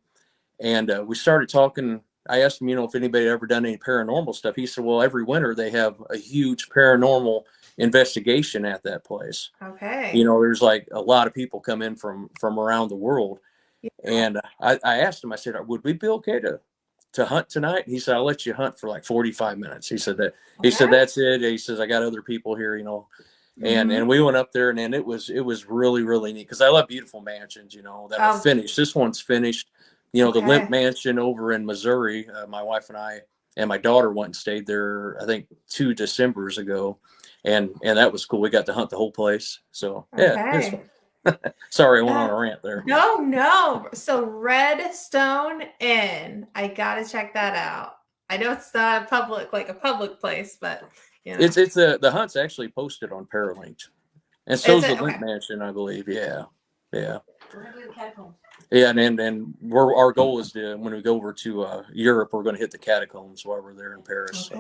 And we started talking. I asked him, if anybody had ever done any paranormal stuff. He said, well, every winter they have a huge paranormal investigation at that place. Okay. There's like a lot of people come in from around the world. Yeah. And I asked him, I said, would we be okay to hunt tonight? He said, I'll let you hunt for like 45 minutes. He said, that's it. He says, I got other people here, and we went up there and it was really, really neat. Cause I love beautiful mansions, that are finished. This one's finished, the Limp Mansion over in Missouri. My wife and I and my daughter went and stayed there, I think 2 Decembers ago. And that was cool. We got to hunt the whole place. So yeah, it was fun. Sorry, I went on a rant there. No. So Redstone Inn. I gotta check that out. I know it's not a public place, but It's the hunt's actually posted on Paralinked, and so's the Link Mansion, I believe. Yeah. We're gonna do the catacombs. Yeah, and our goal is to, when we go over to Europe, we're going to hit the catacombs while we're there in Paris.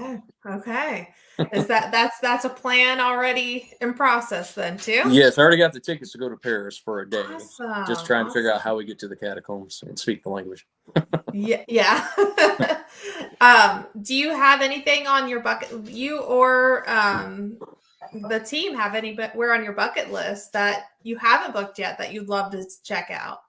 Okay. Is that's a plan already in process then too? Yes, I already got the tickets to go to Paris for a day. Awesome. Just trying to figure out how we get to the catacombs and speak the language. Yeah. Do you have anything on your bucket? You or the team have anywhere on your bucket list that you haven't booked yet that you'd love to check out?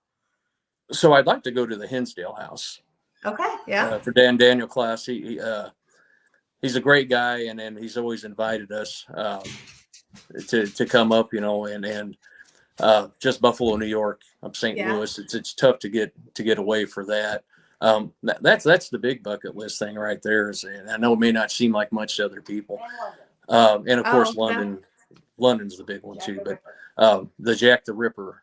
So I'd like to go to the Hinsdale House. Okay. Yeah. For Daniel Class, he's a great guy, and he's always invited us to come up, and just Buffalo, New York, up St. Louis. It's tough to get away for that. That's the big bucket list thing right there. And I know it may not seem like much to other people. And of course, London's the big one too. But the Jack the Ripper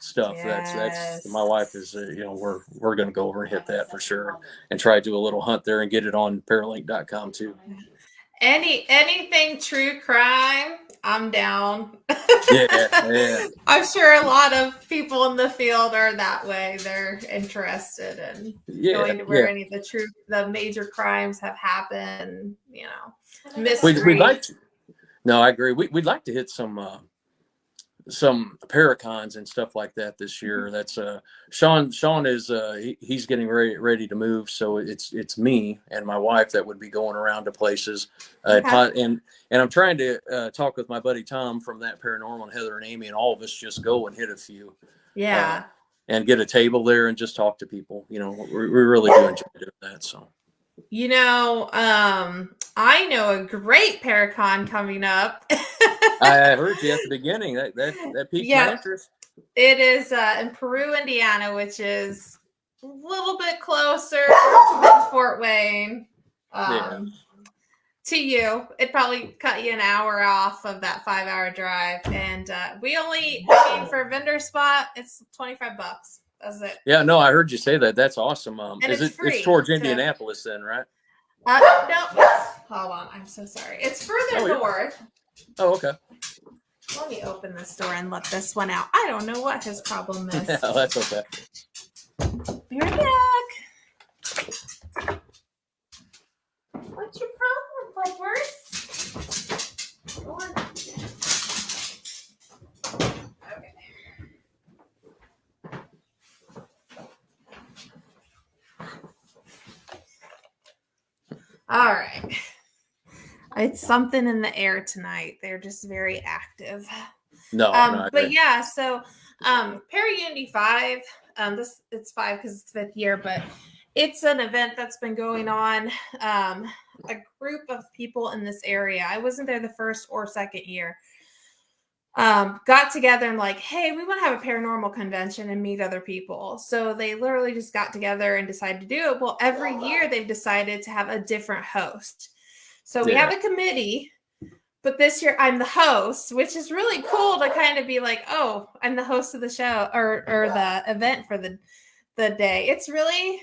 stuff, that's my wife is we're going to go over and hit that for sure, and try to do a little hunt there and get it on paralink.com too. Anything true crime, I'm down. Yeah. I'm sure a lot of people in the field are that way. They're interested in going to where any of the major crimes have happened, mystery. We'd like to. No, I agree. We'd like to hit some paracons and stuff like that this year. That's Sean is he's getting ready to move, so it's me and my wife that would be going around to places, and I'm trying to talk with my buddy Tom from That Paranormal, and Heather and Amy, and all of us just go and hit a few, and get a table there and just talk to people. We really do enjoy doing that. So I know a great Paracon coming up. I heard you at the beginning. That piqued my interest. It is in Peru, Indiana, which is a little bit closer than Fort Wayne. To you, it probably cut you an hour off of that 5-hour drive, and for a vendor spot, it's $25. That's it. Yeah, no, I heard you say that. That's awesome. And it's free. It's towards Indianapolis then, right? No, hold on. I'm so sorry. It's further north. Oh, okay. Let me open this door and let this one out. I don't know what his problem is. Yeah, that's okay. Be right back. What's your problem, Flipworth? Okay. All right. It's something in the air tonight. They're just very active. But yeah, so Paraunity 5, it's 5 because it's 5th year, but It's an event that's been going on. A group of people in this area. I wasn't there the first or second year. Got together and like, hey, we want to have a paranormal convention and meet other people. So they literally just got together and decided to do it. Well, every year they've decided to have a different host. So we have a committee, but this year I'm the host, which is really cool to kind of be like, oh, I'm the host of the show or the event for the day. It's really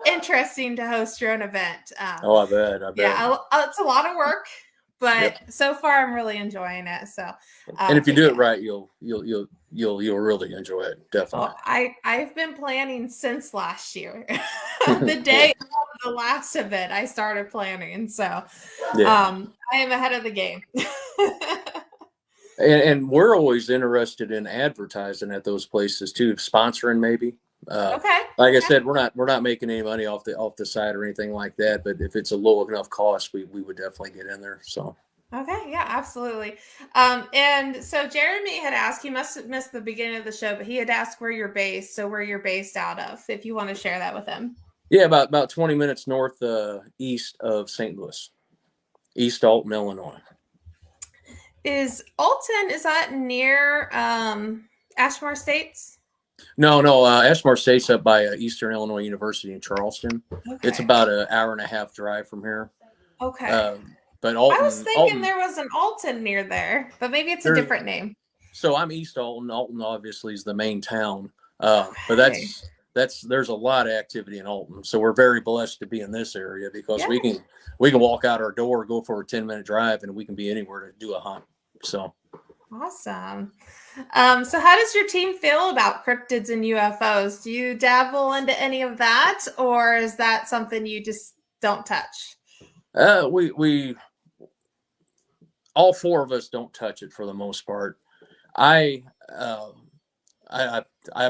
interesting to host your own event. Oh, I bet. Yeah, it's a lot of work, but so far I'm really enjoying it. So, and if you do it right, you'll really enjoy it. Definitely. Well, I've been planning since last year. The day of the last event, I started planning. So, I am ahead of the game. And we're always interested in advertising at those places too, sponsoring maybe. Okay. Like I said, we're not making any money off the site or anything like that. But if it's a low enough cost, we would definitely get in there. So. Okay, yeah, absolutely. And so Jeremy had asked, he must have missed the beginning of the show, but he had asked where you're based. So where you're based out of, if you want to share that with him. Yeah, about 20 minutes north east of St. Louis, East Alton, Illinois. Is Alton, is that near Ashmore Estates? No, Ashmore State's up by Eastern Illinois University in Charleston. Okay. It's about an hour and a half drive from here. Okay. But Alton, I was thinking there was an Alton near there, but maybe it's a different name. So I'm East Alton. Alton obviously is the main town. But there's a lot of activity in Alton. So we're very blessed to be in this area because we can walk out our door, go for a 10-minute drive, and we can be anywhere to do a hunt. So awesome. So how does your team feel about cryptids and UFOs? Do you dabble into any of that, or is that something you just don't touch? We all four of us don't touch it for the most part. I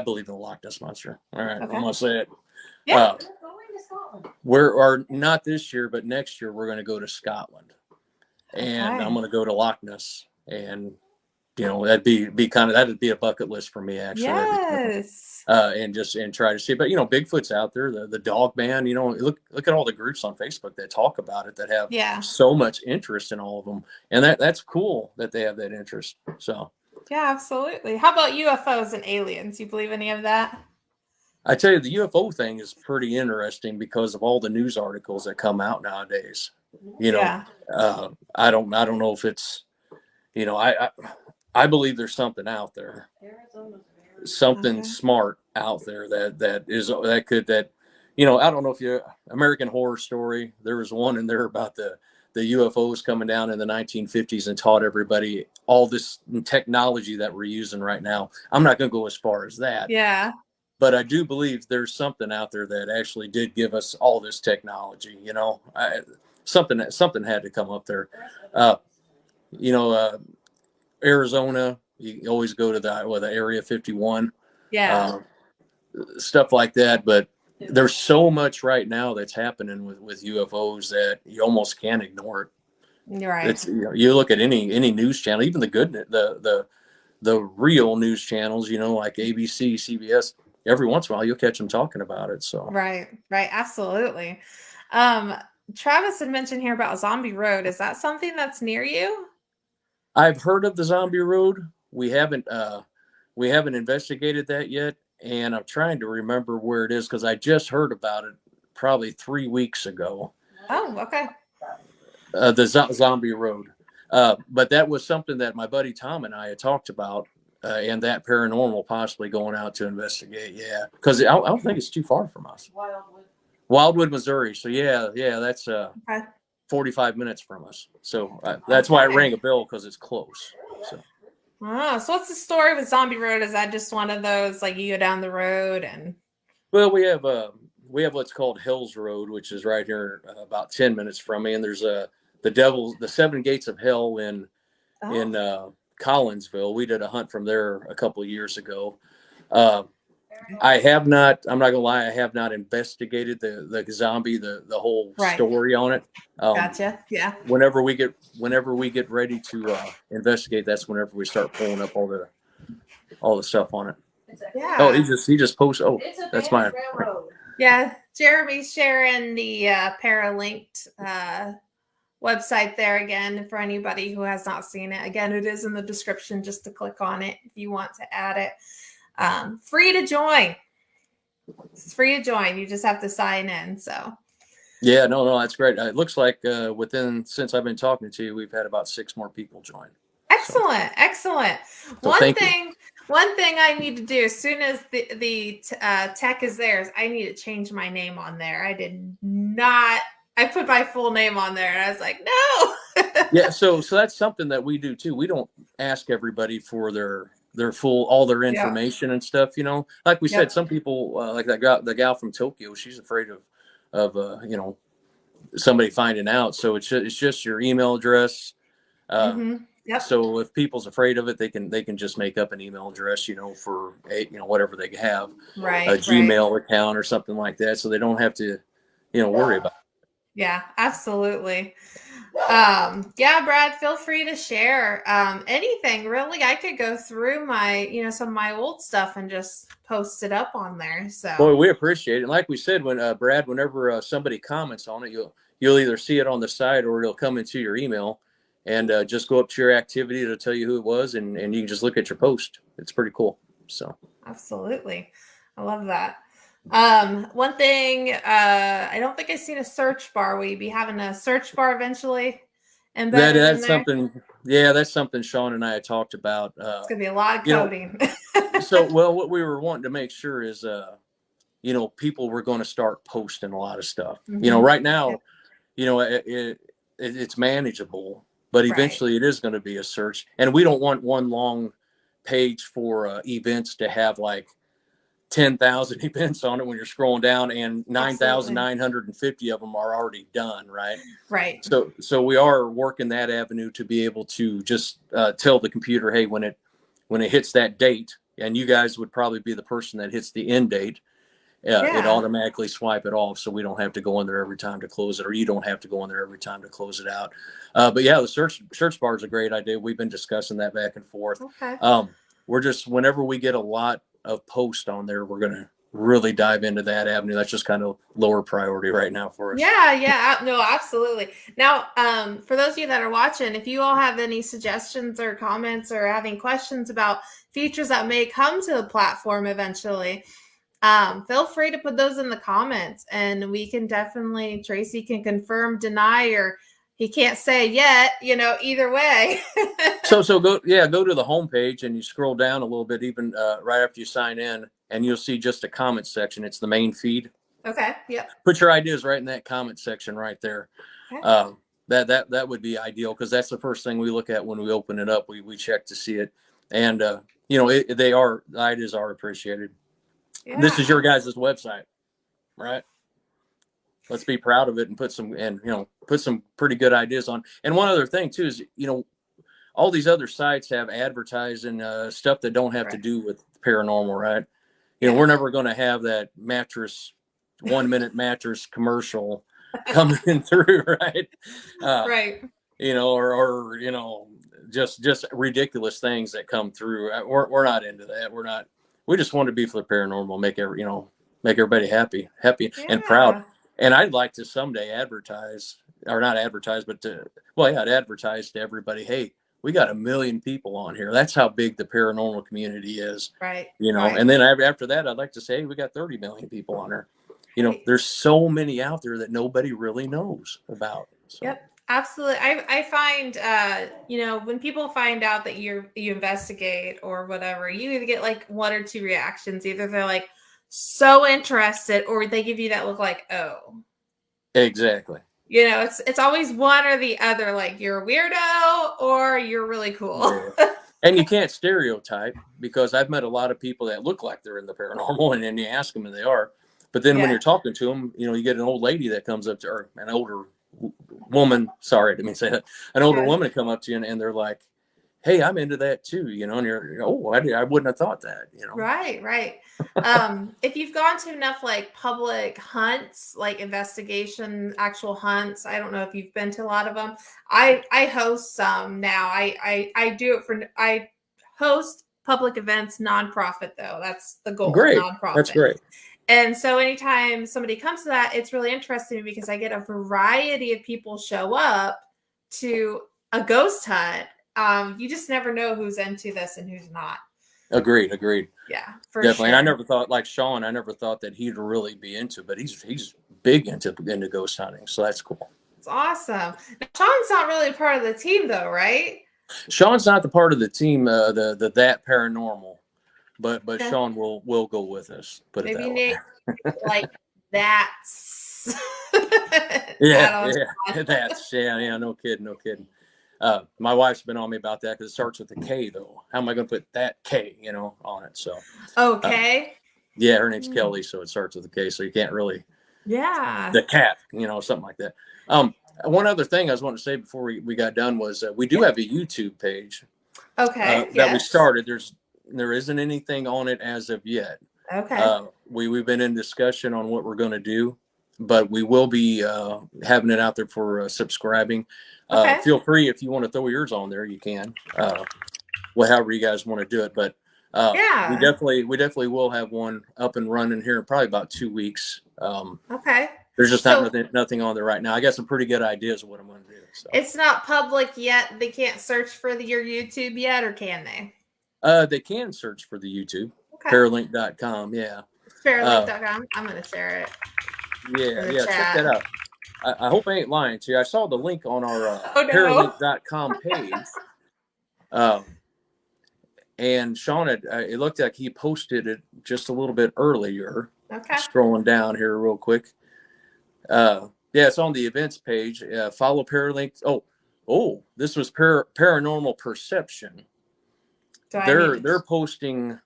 believe in the Loch Ness Monster. All right, I'm gonna say it. Yeah. We're not this year, but next year we're gonna go to Scotland, and I'm gonna go to Loch Ness, and that'd be a bucket list for me actually. Yes. And try to see, but Bigfoot's out there. The dog man. Look at all the groups on Facebook that talk about it that have so much interest in all of them, and that's cool that they have that interest. So. Yeah, absolutely. How about UFOs and aliens? You believe any of that? I tell you, the UFO thing is pretty interesting because of all the news articles that come out nowadays. I don't know if it's, I believe there's something out there, something smart out there I don't know if you're American Horror Story. There was one in there about the UFOs coming down in the 1950s and taught everybody all this technology that we're using right now. I'm not going to go as far as that. Yeah. But I do believe there's something out there that actually did give us all this technology. Something had to come up there. Arizona, you always go to the Area 51. Yeah. Stuff like that. But there's so much right now that's happening with UFOs that you almost can't ignore it. You're right. It's you look at any news channel, even the real news channels, like ABC, CBS. Every once in a while, you'll catch them talking about it. So right, absolutely. Travis had mentioned here about Zombie Road. Is that something that's near you? I've heard of the Zombie Road. We haven't investigated that yet. And I'm trying to remember where it is because I just heard about it probably 3 weeks ago. Oh, okay. The Zombie Road. But that was something that my buddy Tom and I had talked about, and that paranormal possibly going out to investigate. Yeah, because I don't think it's too far from us. Wildwood, Missouri. So yeah, that's 45 minutes from us. So that's why I rang a bell because it's close. So. Oh, so what's the story with Zombie Road? Is that just one of those like you go down the road and? Well, we have what's called Hell's Road, which is right here about 10 minutes from me, and there's the 7 Gates of Hell in Collinsville. We did a hunt from there a couple of years ago. I have not. I'm not gonna lie. I have not investigated the zombie, the whole story on it. Gotcha. Yeah. Whenever we get ready to investigate, that's whenever we start pulling up all the stuff on it. Yeah. Oh, he just posted. Oh, that's mine. Yeah. Jeremy's sharing the Paralinked website there again for anybody who has not seen it. Again, it is in the description just to click on it if you want to add it. Free to join. It's free to join. You just have to sign in. So Yeah, no, that's great. It looks like since I've been talking to you, we've had about 6 more people join. Excellent, excellent. So One thing I need to do as soon as the tech is there, I need to change my name on there. I did not. I put my full name on there, and I was like, no. Yeah, so that's something that we do too. We don't ask everybody for their all their information and stuff. Like we said, some people like the gal from Tokyo, she's afraid of somebody finding out. So it's just your email address. So if people's afraid of it, they can just make up an email address, for whatever they have, a Gmail account or something like that, so they don't have to, worry about it. Yeah, absolutely. Yeah, Brad, feel free to share anything. Really, I could go through my, some of my old stuff and just post it up on there. So, boy, we appreciate it. And like we said, when Brad, whenever somebody comments on it, you'll either see it on the site or it'll come into your email, and just go up to your activity to tell you who it was, and you can just look at your post. It's pretty cool. So, absolutely, I love that. One thing, I don't think I've seen a search bar. Will you be having a search bar eventually? And that's something. Yeah, that's something Sean and I had talked about. It's gonna be a lot of coding. What we were wanting to make sure is, people were going to start posting a lot of stuff. Right now, it's manageable, but eventually it is going to be a search, and we don't want one long page for events to have like 10,000 events on it when you're scrolling down, and 9,950 of them are already done. Right. So we are working that avenue to be able to just tell the computer, hey, when it hits that date, and you guys would probably be the person that hits the end date, it automatically swipe it off, so we don't have to go in there every time to close it, or you don't have to go in there every time to close it out. But yeah, the search bar is a great idea. We've been discussing that back and forth. Okay. We're just, whenever we get a lot of posts on there, we're going to really dive into that avenue. That's just kind of lower priority right now for us. Yeah. No, absolutely. Now, for those of you that are watching, if you all have any suggestions or comments or having questions about features that may come to the platform eventually, feel free to put those in the comments, and we can definitely, Tracy can confirm, deny, or he can't say yet, either way. So go to the homepage and you scroll down a little bit, even right after you sign in, and you'll see just a comment section. It's the main feed. Okay. Yep. Put your ideas right in that comment section right there. Okay. That would be ideal, because that's the first thing we look at when we open it up. We check to see it, and the ideas are appreciated. Yeah. This is your guys' website, right? Let's be proud of it and put some pretty good ideas on. And one other thing too is, all these other sites have advertising stuff that don't have to do with paranormal, right? We're never going to have that 1 minute mattress commercial coming through, right? Right. Or just ridiculous things that come through. We're not into that. We just want to be for the paranormal, make everybody happy and proud. And I'd like to someday advertise, or not advertise, but I'd advertise to everybody, hey, we got 1 million people on here. That's how big the paranormal community is. Right. And then after that, I'd like to say, hey, we got 30 million people on there. There's so many out there that nobody really knows about. So. Yep. Absolutely. I find, when people find out that you investigate or whatever, you either get like 1 or 2 reactions. Either they're like so interested, or they give you that look like, oh. Exactly. It's always one or the other. Like, you're a weirdo or you're really cool. Yeah. And you can't stereotype, because I've met a lot of people that look like they're in the paranormal, and then you ask them and they are. But then when you're talking to them, you get an old lady that comes up to, or an older woman, sorry, I didn't mean to say that, an older woman come up to you, and they're like, hey, I'm into that too, and you're, I wouldn't have thought that, Right. If you've gone to enough like public hunts, like investigation, actual hunts, I don't know if you've been to a lot of them. I host some now. I host public events, nonprofit though. That's the goal. Great. Nonprofit. That's great. And so anytime somebody comes to that, it's really interesting because I get a variety of people show up to a ghost hunt. You just never know who's into this and who's not. Agreed. Yeah, for Definitely. sure. And I never thought, like Sean, I never thought that he'd really be into, but he's big into ghost hunting. So that's cool. It's awesome. Now, Sean's not really a part of the team though, right? Sean's not the part of the team, the That Paranormal, but Okay. Sean will go with us. Put it Maybe that Nate way. like that's Yeah, that's no kidding. My wife's been on me about that because it starts with a K though. How am I going to put that K, on it? So okay. yeah, her name's Kelly, so it starts with a K, so you can't really the cat, something like that. One other thing I was wanting to say before we got done was we do have a YouTube page. Okay. That we started. There isn't anything on it as of yet. Okay. We've been in discussion on what we're going to do, but we will be having it out there for subscribing. Okay. Feel free if you want to throw yours on there, you can. However you guys want to do it, but we definitely will have one up and running here in probably about 2 weeks. Okay. There's just nothing on there right now. I got some pretty good ideas of what I'm going to do. So. It's not public yet. They can't search for your YouTube yet, or can they? They can search for the YouTube. Okay. Paralink.com. Yeah. Paralink.com. I'm going to share it. Yeah. Check that out. I hope I ain't lying to you. I saw the link on our Paralink.com page. And Sean it looked like he posted it just a little bit earlier. Okay. Scrolling down here real quick. It's on the events page. Follow Paralink. Oh, this was Paranormal Perception. They're posting.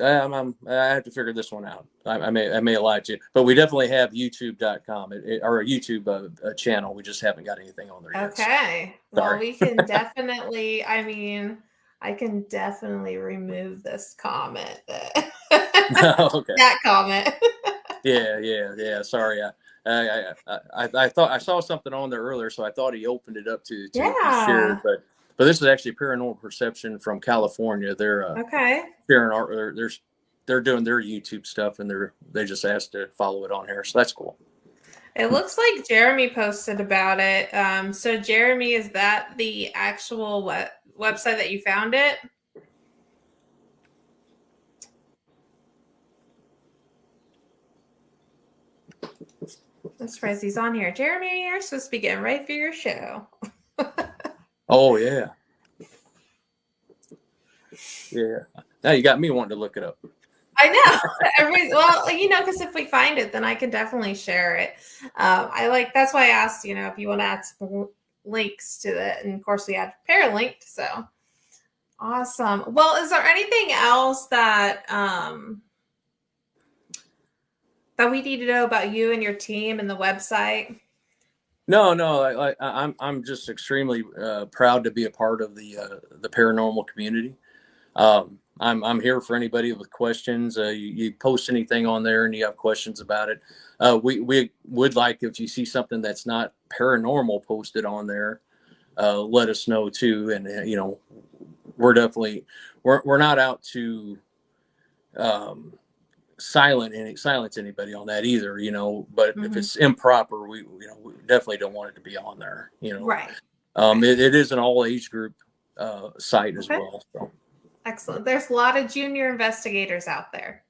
I have to figure this one out. I may lie to you, but we definitely have YouTube.com or a YouTube channel. We just haven't got anything on there yet. Okay. So. Well, we can definitely. I can definitely remove this comment. Okay. That comment. Yeah. Sorry, I thought I saw something on there earlier, so I thought he opened it up to share. But this is actually Paranormal Perception from California. They're sharing they're doing their YouTube stuff, and they just asked to follow it on here, so that's cool. It looks like Jeremy posted about it. So Jeremy, is that the actual website that you found it? I'm surprised he's on here. Jeremy, you're supposed to be getting ready for your show. Oh, yeah. Yeah. Now you got me wanting to look it up. I know. Because if we find it, then I can definitely share it. That's why I asked, if you want to add some links to it. And of course, we had Paralinked. So awesome. Well, is there anything else that we need to know about you and your team and the website? No. I'm just extremely proud to be a part of the paranormal community. I'm here for anybody with questions. You post anything on there and you have questions about it. We would like, if you see something that's not paranormal posted on there, let us know too. And we're definitely we're not out to silence anybody on that either, but if it's improper, we definitely don't want it to be on there, Right. It is an all age group site as well. So. Excellent. There's a lot of junior investigators out there.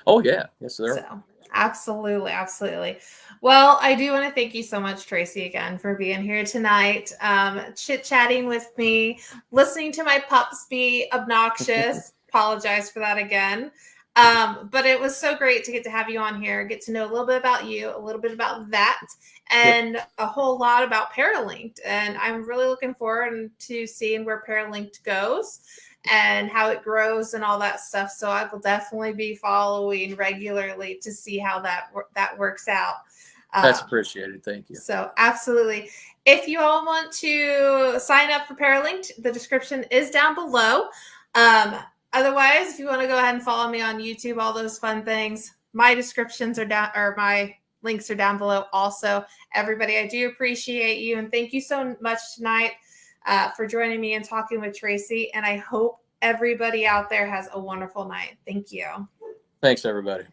Oh yeah. Yes, there. So absolutely. Well, I do want to thank you so much, Tracy, again, for being here tonight, chit-chatting with me, listening to my pups be obnoxious. Apologize for that again. But it was so great to get to have you on here, get to know a little bit about you, a little bit about that, and a whole lot about Paralinked. And I'm really looking forward to seeing where Paralinked goes and how it grows and all that stuff. So I will definitely be following regularly to see how that works out. That's appreciated. Thank you. So absolutely. If you all want to sign up for Paralinked, the description is down below. Otherwise, if you want to go ahead and follow me on YouTube, all those fun things, my descriptions are down, or my links are down below also. Everybody, I do appreciate you. And thank you so much tonight for joining me and talking with Tracy. And I hope everybody out there has a wonderful night. Thank you. Thanks, everybody.